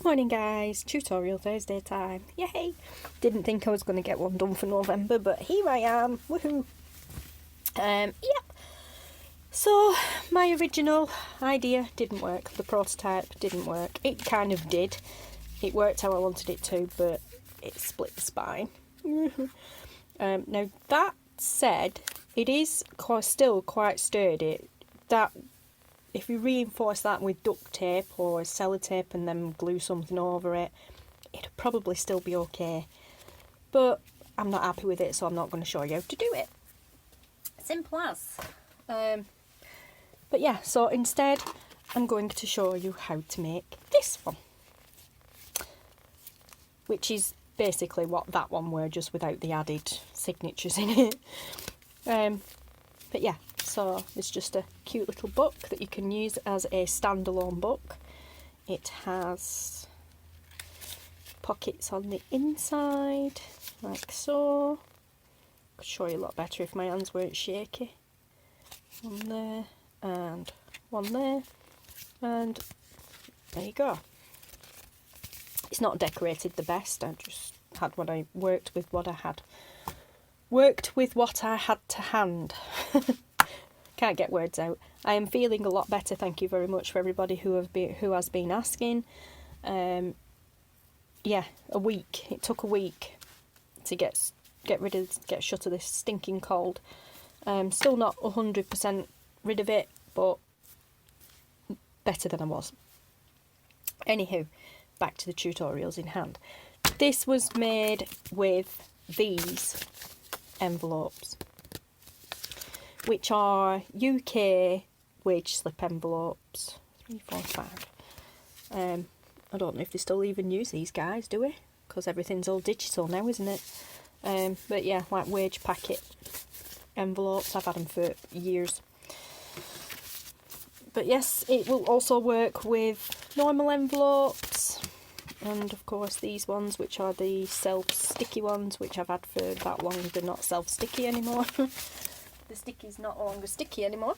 Morning guys, tutorial Thursday time, yay! Didn't think I was going to get one done for November, but here I am, woohoo! Yep, so my original idea didn't work, the prototype didn't work. It kind of did, it worked how I wanted it to, but it split the spine. Now that said, it is still quite sturdy. That if you reinforce that with duct tape or sellotape and then glue something over it, it'd probably still be okay. But I'm not happy with it, so I'm not going to show you how to do it. Simple as. But yeah, so instead I'm going to show you how to make this one, which is basically what that one were, just without the added signatures in it. But yeah, so it's just a cute little book that you can use as a standalone book. It has pockets on the inside, like so. Could show you a lot better if my hands weren't shaky. One there, and one there, and there you go. It's not decorated the best, I just had what I worked with what I had. Worked with what I had to hand. Can't get words out. I am feeling a lot better, thank you very much for everybody who has been asking. Yeah, a week. It took a week to get shut of this stinking cold. Still not 100% rid of it, but better than I was. Anywho, back to the tutorials in hand. This was made with these envelopes, which are UK wage slip envelopes. 3, 4, 5. I don't know if they still even use these guys, do we? Because everything's all digital now, isn't it? But yeah, like wage packet envelopes. I've had them for years. But yes, it will also work with normal envelopes. And of course these ones, which are the self-sticky ones, which I've had for that long. They're not self-sticky anymore. The sticky's not longer sticky anymore.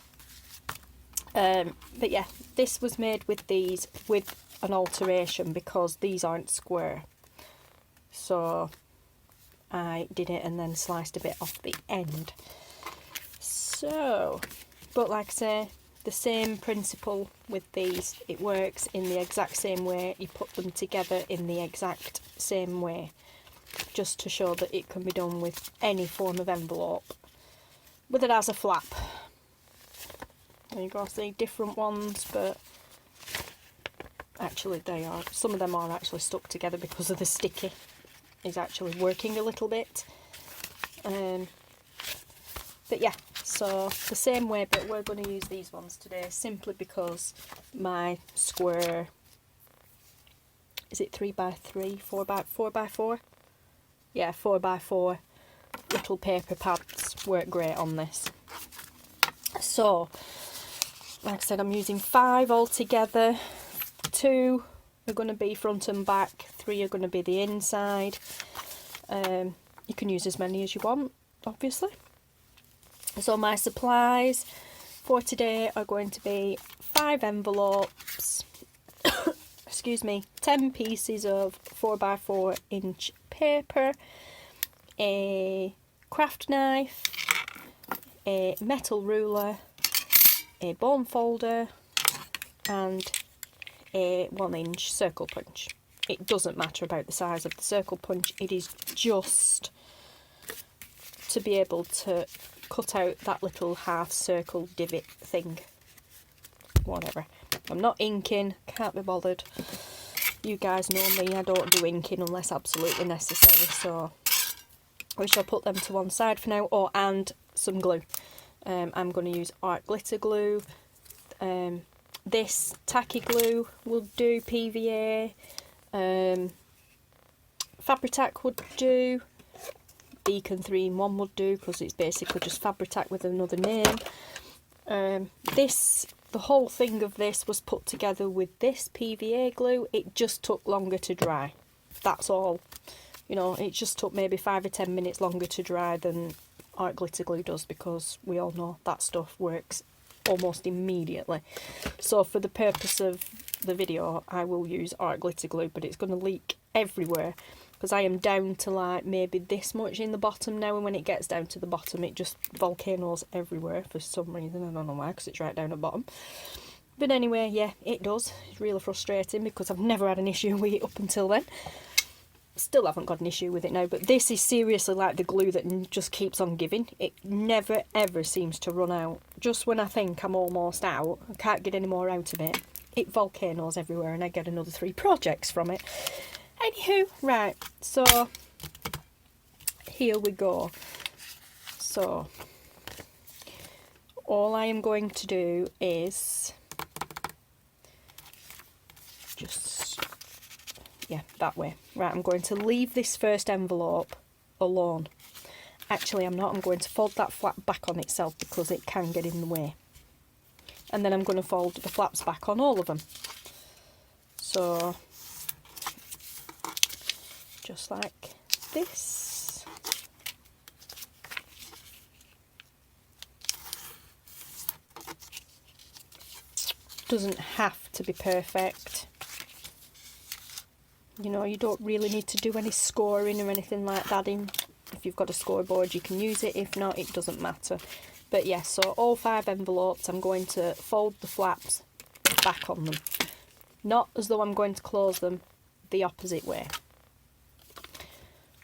But yeah, this was made with these with an alteration because these aren't square. So I did it and then sliced a bit off the end. So, but like I say, the same principle with these. It works in the exact same way. You put them together in the exact same way, just to show that it can be done with any form of envelope, with it as a flap. There you go, see different ones, but actually some of them are actually stuck together because of the sticky is actually working a little bit. But yeah, so the same way, but we're going to use these ones today simply because my square, is it 3x3, 4x4? Yeah, 4x4 little paper pads work great on this. So, like I said, I'm using 5 altogether. 2 are going to be front and back, 3 are going to be the inside. You can use as many as you want, obviously. So my supplies for today are going to be 5 envelopes, excuse me, 10 pieces of 4x4 inch paper, a craft knife, a metal ruler, a bone folder, and a 1-inch circle punch. It doesn't matter about the size of the circle punch, it is just to be able to cut out that little half circle divot thing. Whatever. I'm not inking, can't be bothered. You guys know me, I don't do inking unless absolutely necessary, so we shall put them to one side for now. Oh, and some glue. I'm going to use art glitter glue. This tacky glue will do, PVA. Fabri-Tac would do. Beacon 3-in-1 would do because it's basically just Fabri-Tac with another name. The whole thing of this was put together with this PVA glue. It just took longer to dry. That's all. You know, it just took maybe 5 or 10 minutes longer to dry than art glitter glue does, because we all know that stuff works almost immediately. So for the purpose of the video, I will use art glitter glue, but it's going to leak everywhere because I am down to like maybe this much in the bottom now, and when it gets down to the bottom it just volcanoes everywhere for some reason. I don't know why, because it's right down at the bottom. But anyway, yeah, it does. It's really frustrating because I've never had an issue with it up until then. Still haven't got an issue with it now, but this is seriously like the glue that just keeps on giving. It never ever seems to run out. Just when I think I'm almost out, I can't get any more out of it, it volcanoes everywhere and I get another 3 projects from it. Anywho, right, so here we go. So all I am going to do is just, yeah, that way. Right, I'm going to leave this first envelope alone. Actually, I'm not. I'm going to fold that flap back on itself because it can get in the way. And then I'm going to fold the flaps back on all of them. So, just like this. Doesn't have to be perfect. You know, you don't really need to do any scoring or anything like that in. If you've got a scoreboard, you can use it. If not, it doesn't matter. But yes, so all 5 envelopes, I'm going to fold the flaps back on them. Not as though I'm going to close them, the opposite way.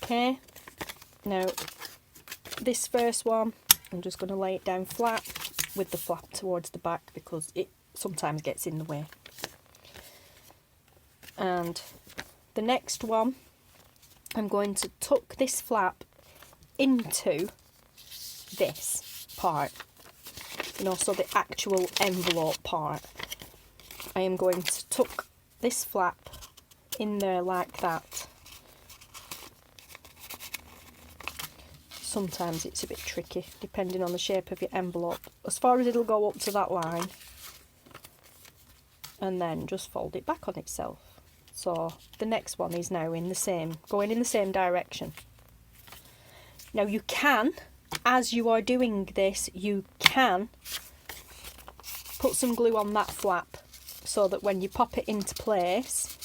Okay, now this first one, I'm just going to lay it down flat with the flap towards the back because it sometimes gets in the way. And the next one, I'm going to tuck this flap into this part, you know, so the actual envelope part. I am going to tuck this flap in there like that. Sometimes it's a bit tricky depending on the shape of your envelope. As far as it'll go up to that line, and then just fold it back on itself. So the next one is now in the same, going in the same direction. Now you can, as you are doing this, you can put some glue on that flap so that when you pop it into place,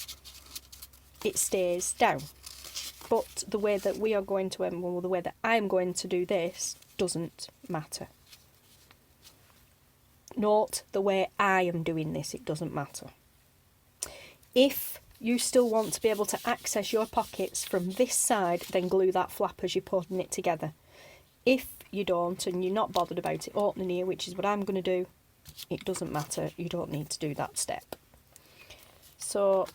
it stays down. But the way that we are going to, well, the way that I'm going to do this doesn't matter. Note the way I am doing this, it doesn't matter. If you still want to be able to access your pockets from this side, then glue that flap as you're putting it together. If you don't and you're not bothered about it opening here, which is what I'm going to do, it doesn't matter. You don't need to do that step. So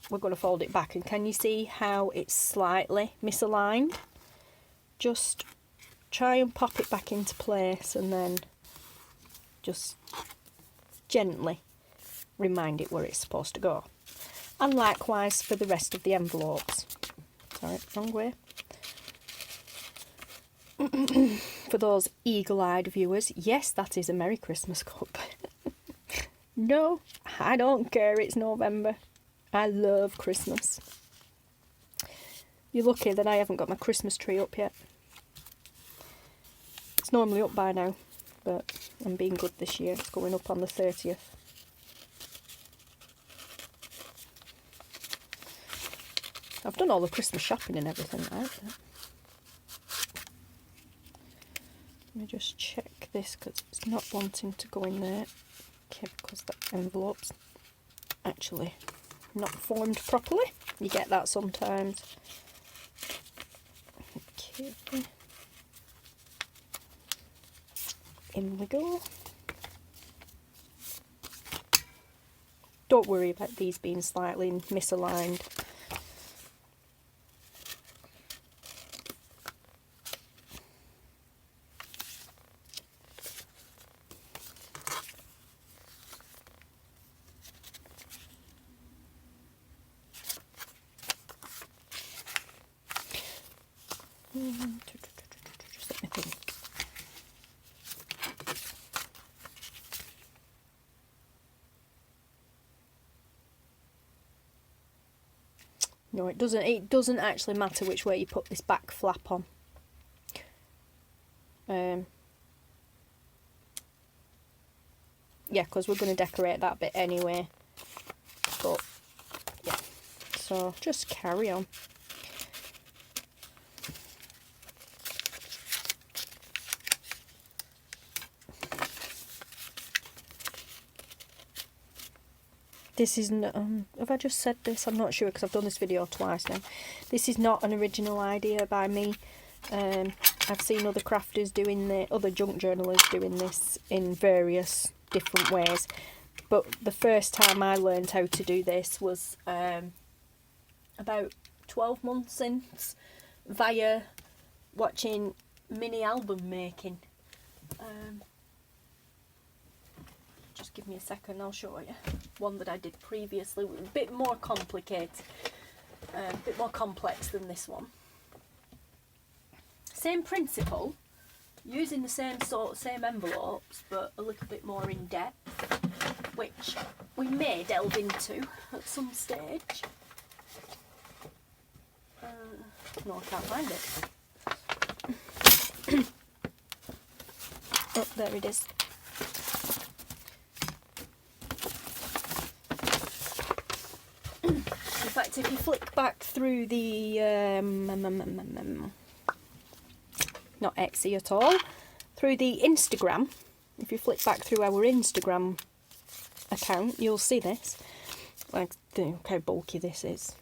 we're going to fold it back, and can you see how it's slightly misaligned? Just try and pop it back into place and then just gently remind it where it's supposed to go. And likewise for the rest of the envelopes. Sorry, wrong way. For those eagle-eyed viewers, yes, that is a Merry Christmas cup. No, I don't care, it's November. I love Christmas. You're lucky that I haven't got my Christmas tree up yet. It's normally up by now, but I'm being good this year. It's going up on the 30th. I've done all the Christmas shopping and everything, right? Let me just check this because it's not wanting to go in there. Okay, because the envelope's actually not formed properly. You get that sometimes. Okay. In we go. Don't worry about these being slightly misaligned. Just let me think. No, it doesn't. It doesn't actually matter which way you put this back flap on. Yeah, because we're going to decorate that bit anyway. but yeah, so just carry on. This is not, have I just said this? I'm not sure because I've done this video twice now. This is not an original idea by me. I've seen other crafters doing this, other junk journalers doing this in various different ways. But the first time I learned how to do this was about 12 months since, via watching mini album making. Just give me a second, I'll show you. One that I did previously, a bit more complicated, a bit more complex than this one. Same principle, using the same envelopes, but a little bit more in depth, which we may delve into at some stage. No, I can't find it. Oh, there it is. In fact, if you flick back through the not Etsy at all, through the Instagram, if you flick back through our Instagram account, you'll see this. Like, look how bulky this is.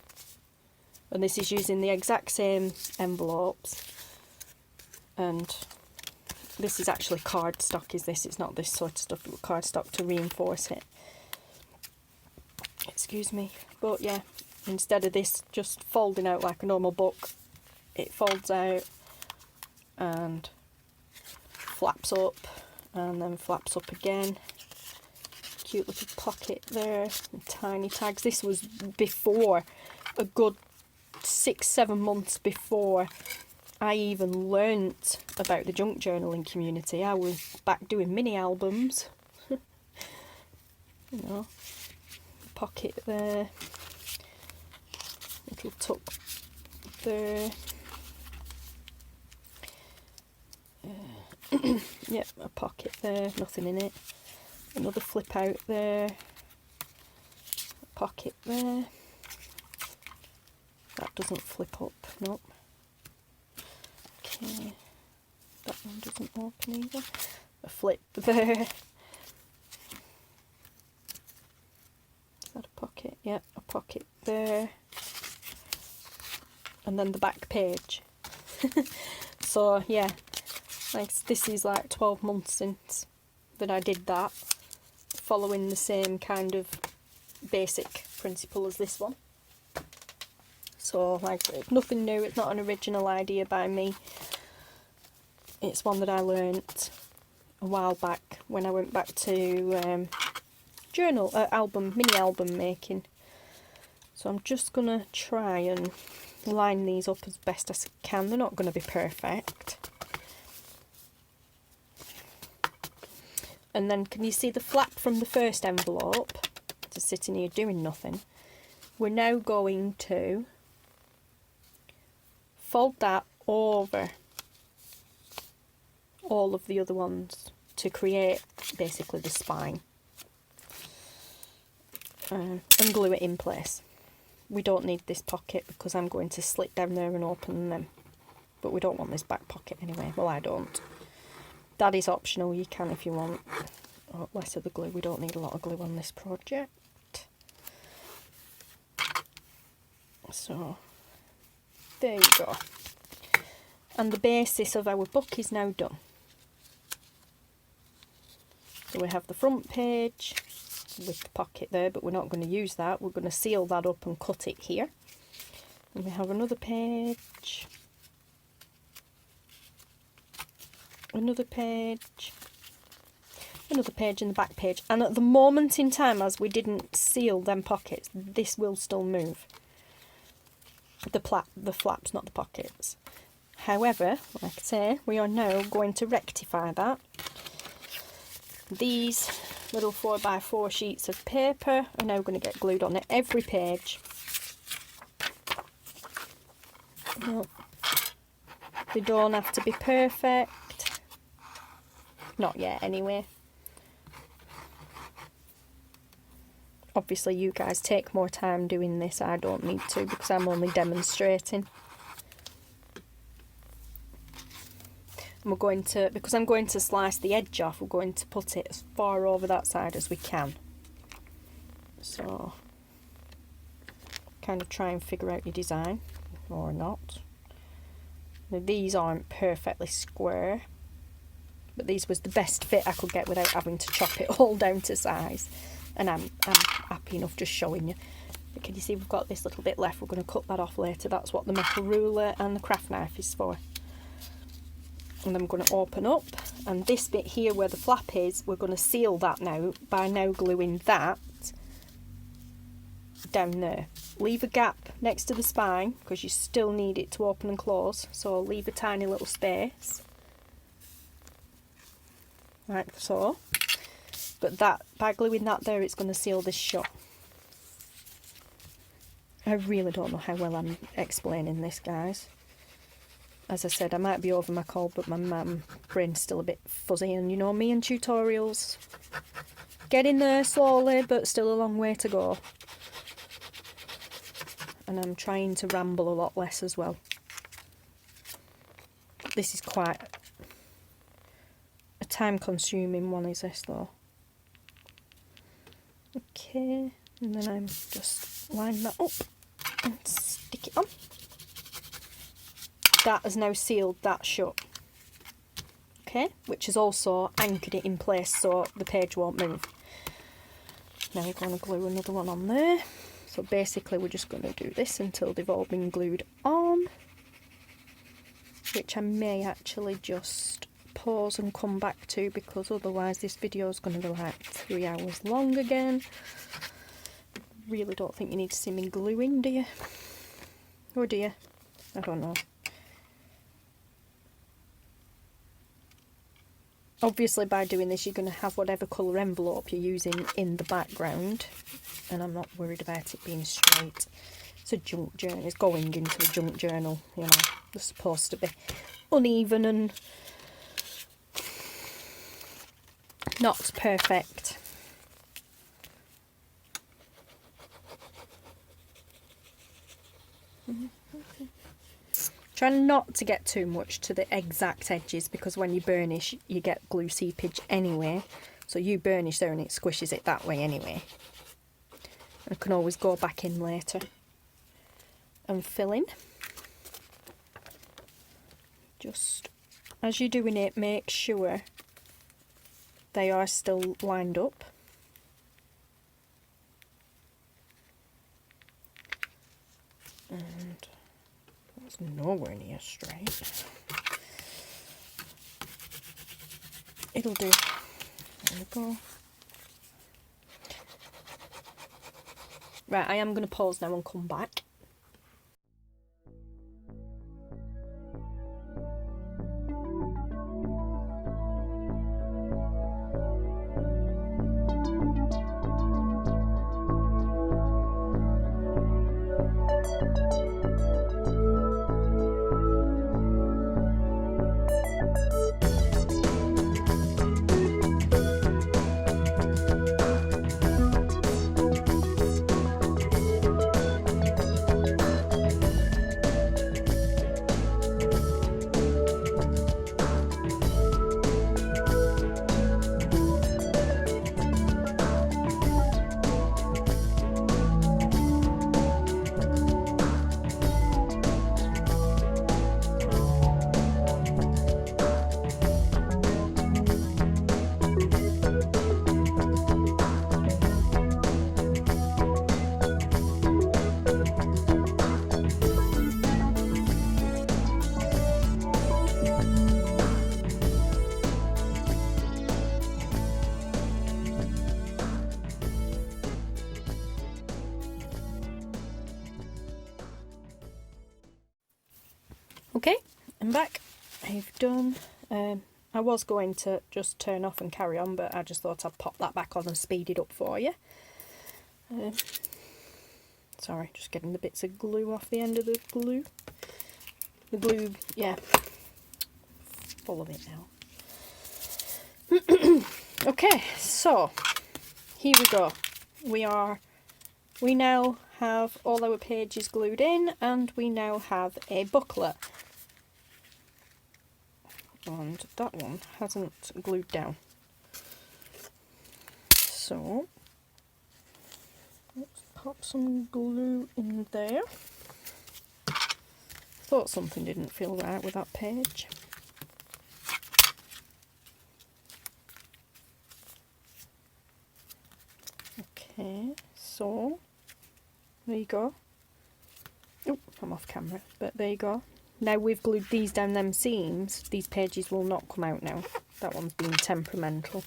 And this is using the exact same envelopes. And this is actually cardstock, is this? It's not this sort of stuff, but cardstock to reinforce it. Excuse me. But yeah, instead of this just folding out like a normal book, it folds out and flaps up and then flaps up again. Cute little pocket there, and tiny tags. This was before, a good 6-7 months before I even learnt about the junk journaling community. I was back doing mini albums. You know, pocket there, little tuck there. Yep, a pocket there, nothing in it. Another flip out there, a pocket there. That doesn't flip up, nope. Okay, that one doesn't open either. A flip there. Is that a pocket? Yeah, a pocket there. And then the back page. So yeah, like this is like 12 months since that I did that, following the same kind of basic principle as this one. So like, it's nothing new, it's not an original idea by me. It's one that I learnt a while back when I went back to mini album making. So I'm just gonna try and line these up as best as I can. They're not going to be perfect. And then can you see the flap from the first envelope? Just sitting here doing nothing. We're now going to fold that over all of the other ones to create basically the spine. And glue it in place. We don't need this pocket because I'm going to slit down there and open them. But we don't want this back pocket anyway. Well, I don't. That is optional. You can if you want. Oh, less of the glue. We don't need a lot of glue on this project. So, there you go. And the basis of our book is now done. So we have the front page with the pocket there, but we're not going to use that. We're going to seal that up and cut it here. And we have another page, another page, another page in the back page. And at the moment in time, as we didn't seal them pockets, this will still move. The flaps, not the pockets. However, like I say, we are now going to rectify that. These little 4x4 sheets of paper are now going to get glued on every page. No, they don't have to be perfect. Not yet, anyway. Obviously you guys take more time doing this, I don't need to because I'm only demonstrating. And we're going to, because I'm going to slice the edge off, we're going to put it as far over that side as we can. So, kind of try and figure out your design, or not. Now, these aren't perfectly square, but these was the best fit I could get without having to chop it all down to size. And I'm happy enough just showing you. But can you see we've got this little bit left? We're going to cut that off later. That's what the metal ruler and the craft knife is for. And I'm going to open up, and this bit here where the flap is, we're going to seal that now by now gluing that down there. Leave a gap next to the spine because you still need it to open and close, so leave a tiny little space like so. But that, by gluing that there, it's going to seal this shut. I really don't know how well I'm explaining this, guys. As I said, I might be over my cold, but my brain's still a bit fuzzy, and you know me and tutorials. Getting there slowly, but still a long way to go. And I'm trying to ramble a lot less as well. This is quite a time-consuming one, is this though? Okay, and then I'm just line that up and stick it on. That has now sealed that shut. Okay, which has also anchored it in place so the page won't move. Now we're going to glue another one on there. So basically we're just going to do this until they've all been glued on. Which I may actually just pause and come back to, because otherwise this video is going to go like 3 hours long again. Really don't think you need to see me gluing, do you? Or do you? I don't know. Obviously by doing this you're going to have whatever colour envelope you're using in the background, and I'm not worried about it being straight. It's a junk journal, it's going into a junk journal, you know, they're supposed to be uneven and not perfect. Try not to get too much to the exact edges, because when you burnish you get glue seepage anyway, so you burnish there and it squishes it that way anyway. I can always go back in later and fill in. Just as you're doing it, make sure they are still lined up. And that's nowhere near straight. It'll do. There we go. Right, I am going to pause now and come back. Okay, I'm back. I've done, I was going to just turn off and carry on, but I just thought I'd pop that back on and speed it up for you. Sorry, just getting the bits of glue off the end of the glue. The glue, yeah, full of it now. Okay, so here we go. We are we now have all our pages glued in, and we now have a booklet. And that one hasn't glued down. So let's pop some glue in there. Thought something didn't feel right with that page. Okay, so there you go. Oh, I'm off camera, but there you go. Now we've glued these down them seams, these pages will not come out now. That one's being temperamental.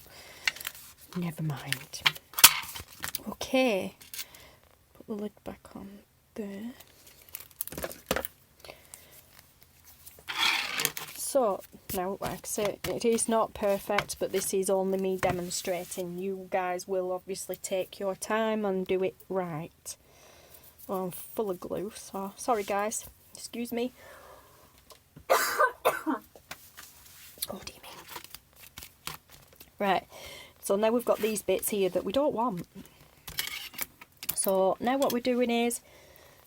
Never mind. Okay, put the lid back on there. So, now, like I say, it is not perfect, but this is only me demonstrating. You guys will obviously take your time and do it right. Well, I'm full of glue, so sorry guys, excuse me. Oh dear me. Right, so now we've got these bits here that we don't want. So now what we're doing is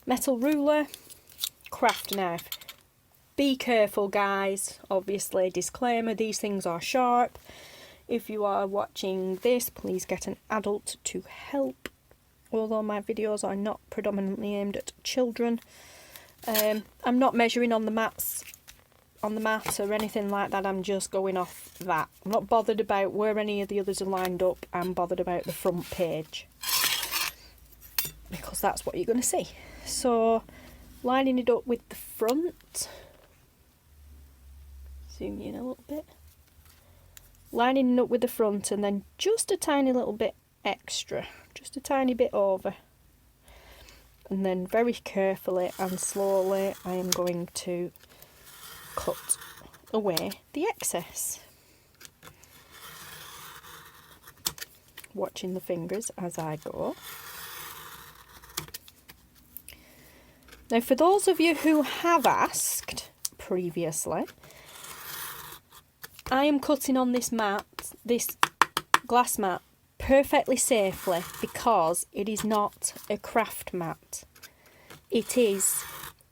metal ruler, craft knife. Be careful guys, obviously disclaimer, these things are sharp. If you are watching this, please get an adult to help. Although my videos are not predominantly aimed at children. I'm not measuring on the mat or anything like that, I'm just going off that. I'm not bothered about where any of the others are lined up, I'm bothered about the front page. Because that's what you're going to see. So, lining it up with the front. Zoom in a little bit. Lining it up with the front and then just a tiny little bit extra. Just a tiny bit over. And then very carefully and slowly I am going to cut away the excess. Watching the fingers as I go. Now for those of you who have asked previously, I am cutting on this mat, this glass mat, perfectly safely because it is not a craft mat. It is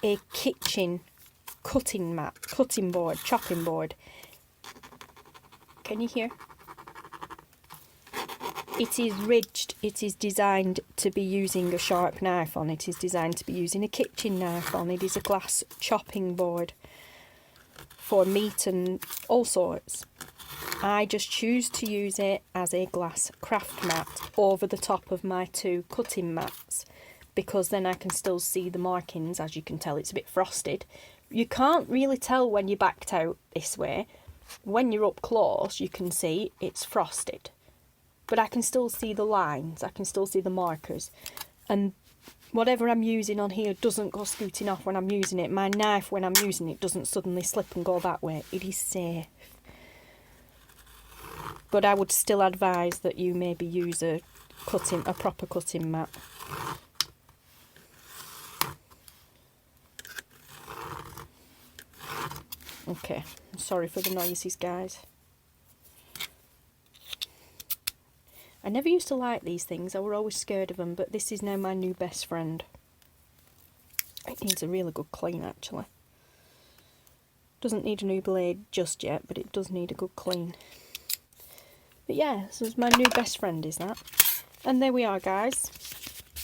a kitchen cutting mat, cutting board, chopping board. Can you hear? It is ridged, it is designed to be using a sharp knife on, it is designed to be using a kitchen knife on, it is a glass chopping board for meat and all sorts. I just choose to use it as a glass craft mat over the top of my two cutting mats because then I can still see the markings. As you can tell, it's a bit frosted. You can't really tell when you're backed out this way. When you're up close you can see it's frosted, but I can still see the lines, I can still see the markers, and whatever I'm using on here doesn't go scooting off when I'm using it. My knife, when I'm using it, doesn't suddenly slip and go that way. It is safe. But I would still advise that you maybe use a proper cutting mat. Okay, sorry for the noises guys. I never used to like these things, I were always scared of them, but this is now my new best friend. It needs a really good clean actually. Doesn't need a new blade just yet, but it does need a good clean. But yeah, so it's my new best friend is that. And there we are guys.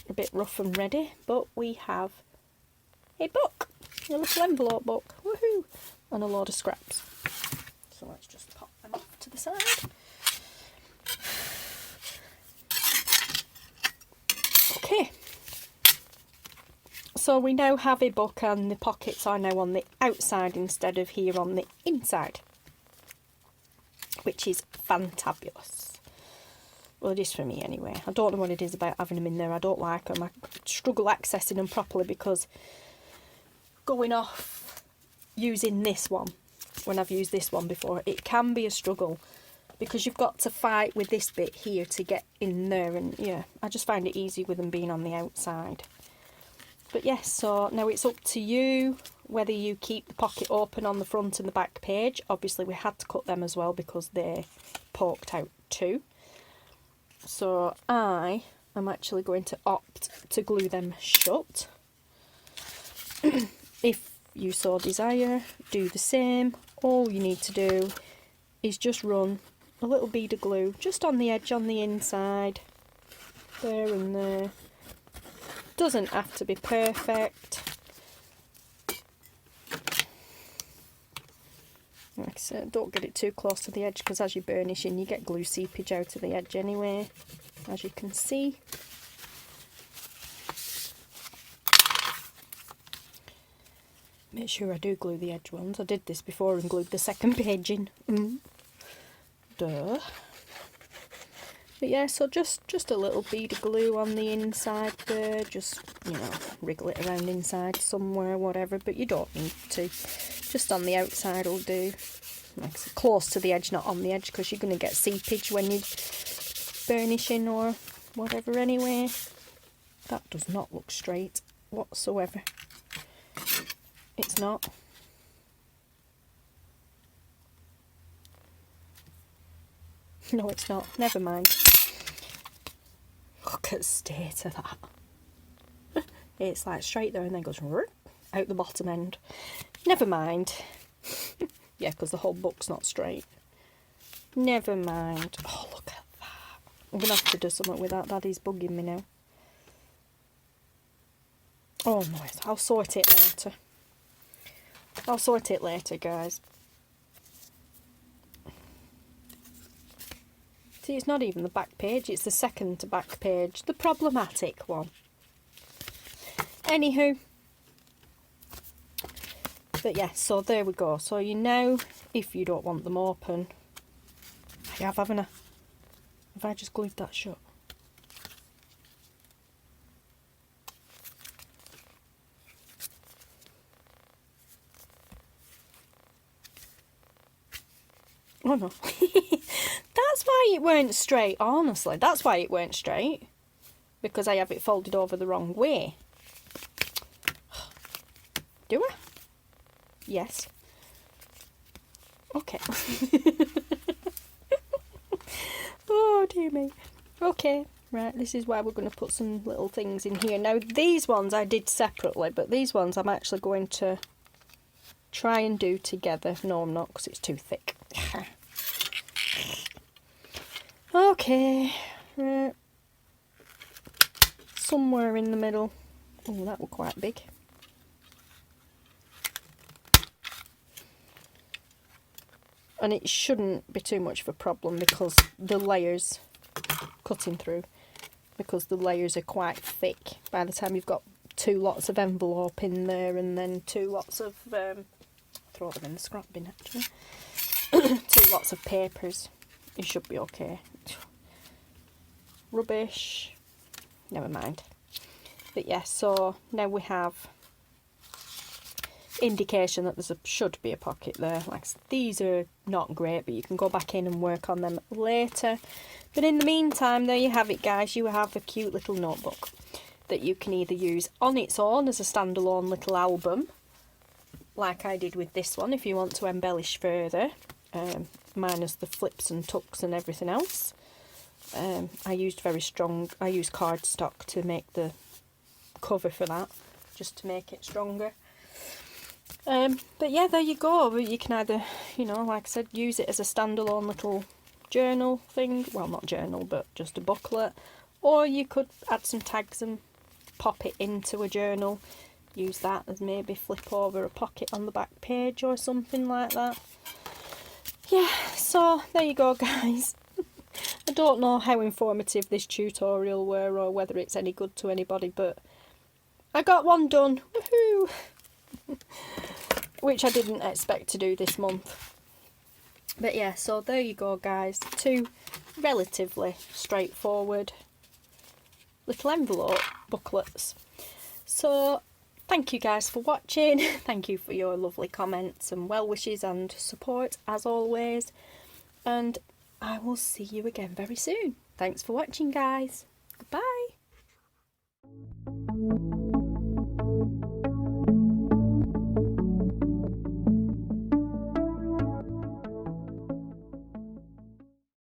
A bit rough and ready, but we have a book. A little envelope book. Woohoo! And a load of scraps. So let's just pop them off to the side. Okay, so we now have a book and the pockets are now on the outside instead of here on the inside, which is fantabulous. Well, it is for me anyway. I don't know what it is about having them in there. I don't like them. I struggle accessing them properly because going off using this one, when I've used this one before, it can be a struggle. Because you've got to fight with this bit here to get in there, and yeah, I just find it easy with them being on the outside. But yes, so now it's up to you whether you keep the pocket open on the front and the back page. Obviously we had to cut them as well because they're poked out too. So I I'm actually going to opt to glue them shut. If you so desire, do the same. All you need to do is just run a little bead of glue just on the edge on the inside, there and there. Doesn't have to be perfect. Like I said, don't get it too close to the edge, because as you're burnishing you get glue seepage out of the edge anyway, as you can see. Make sure I do glue the edge ones. I did this before and glued the second page in. Duh. But yeah, so just a little bead of glue on the inside there. Just, you know, wriggle it around inside somewhere, whatever. But you don't need to. Just on the outside will do. Like close to the edge, not on the edge, because you're going to get seepage when you're burnishing or whatever anyway. That does not look straight whatsoever. It's not. No, it's not. Never mind. Look at the state of that. It's like straight there and then goes out the bottom end. Never mind. Yeah, because the whole book's not straight. Never mind. Oh, look at that. I'm going to have to do something with that. Daddy's bugging me now. Oh, no, I'll sort it later. I'll sort it later, guys. See, it's not even the back page, it's the second to back page, the problematic one. Anywho. But yeah, so there we go. So you know, if you don't want them open, I have, haven't I? Have I just glued that shut? Oh no. That's why it weren't straight, honestly. That's why it weren't straight. Because I have it folded over the wrong way. Do I? Yes. Okay. Oh dear me. Okay, right, this is why we're going to put some little things in here. Now these ones I did separately, but these ones I'm actually going to try and do together. No, I'm not, because it's too thick. Okay, right. Somewhere in the middle. Oh, that was quite big. And it shouldn't be too much of a problem because the layers cutting through, because the layers are quite thick. By the time you've got 2 lots of envelope in there and then 2 lots of throw them in the scrap bin actually. 2 lots of papers, you should be okay. Rubbish, never mind. But yeah, so now we have indication that should be a pocket there. Like, these are not great, but you can go back in and work on them later. But in the meantime, there you have it, guys. You have a cute little notebook that you can either use on its own as a standalone little album, like I did with this one, if you want to embellish further, minus the flips and tucks and everything else. I used cardstock to make the cover for that, just to make it stronger. But yeah, there you go. You can either, you know, like I said, use it as a standalone little journal thing. Well, not journal, but just a booklet. Or you could add some tags and pop it into a journal. Use that as maybe flip over a pocket on the back page or something like that. Yeah, so there you go, guys. I don't know how informative this tutorial were or whether it's any good to anybody, but I got one done. Woohoo! Which I didn't expect to do this month. But yeah, so there you go, guys. 2 relatively straightforward little envelope booklets. So thank you guys for watching. Thank you for your lovely comments and well wishes and support as always. And I will see you again very soon. Thanks for watching, guys. Goodbye.